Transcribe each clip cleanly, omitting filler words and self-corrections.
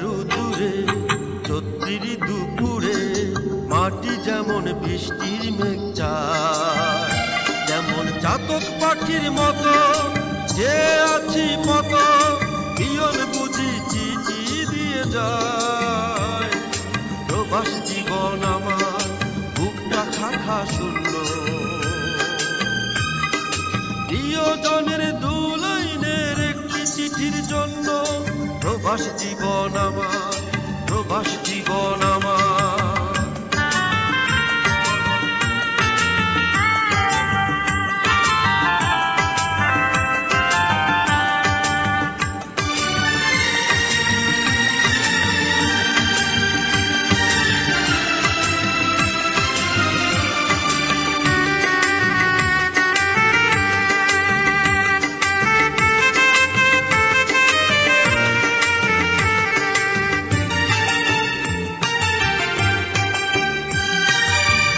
রোদুরে চৈত্রি দুপুরে মাটি যেমন বৃষ্টির মেঘ চায়, যেমন চাতক পাখির মতো যে আছি মত পিয়ন বুঝি চিঠি দিয়ে যায়। প্রবাস জীবন আমার বুকটা খাখা শূন্য, প্রিয়জনের দু লাইনের একটি চিঠির জন্য। প্রবাস জীবন আমার, প্রবাস জীবন আমার।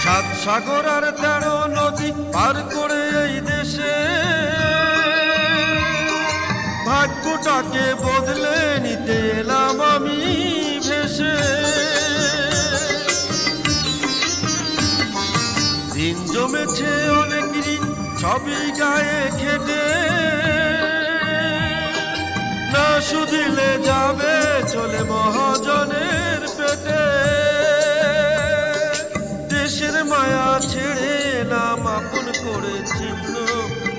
সাত সাগর আর 13 নদী পার করে এই দেশে ভাগ্যটাকে বদলে নিতে এলাম আমি ভেসে। দিন জমেছে অনেক ঋণ সবই গায়ে খেটে, না শুধিলে যাবে চলে মহাজনের পেটে। দেশের মায়া ছেড়ে নাম আপন করে চিহ্ন।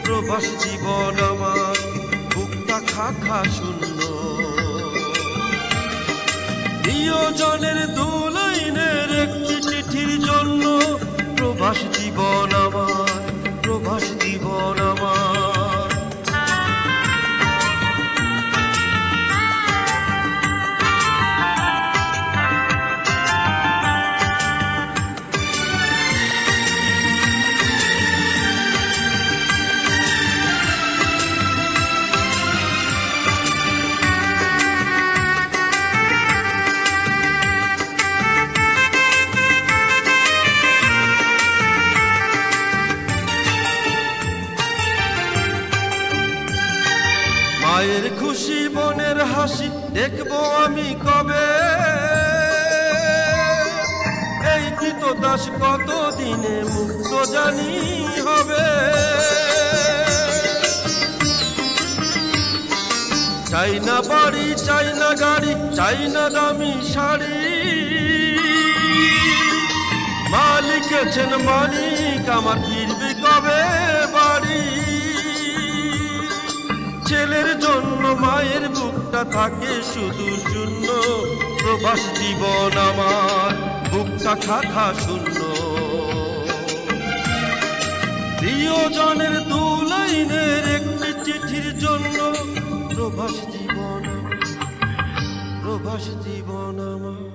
প্রবাস জীবন আমার বুকটা খাখা শূন্য, প্রিয়জনের দু লাইনের একটি চিঠির জন্য। প্রবাস জীবন আমার, প্রবাস জীবন আমার। মায়ের খুশি বোনের হাসি দেখবো আমি কবে, এই কৃতদাস কত দিনে মুক্ত জানি হবে। চাই না বাড়ি, চাই না গাড়ি, চাই না দামি শাড়ি, মালিকেছেন মালিক আমার ফিরবি কবে বাড়ি। ছেলের জন্য মায়ের বুকটা থাকে শুধু শূন্য। প্রবাস জীবন আমার বুকটা খাখা শূন্য, প্রিয়জনের দু লাইনের একটি চিঠির জন্য। প্রবাস জীবন, প্রবাস জীবন আমার।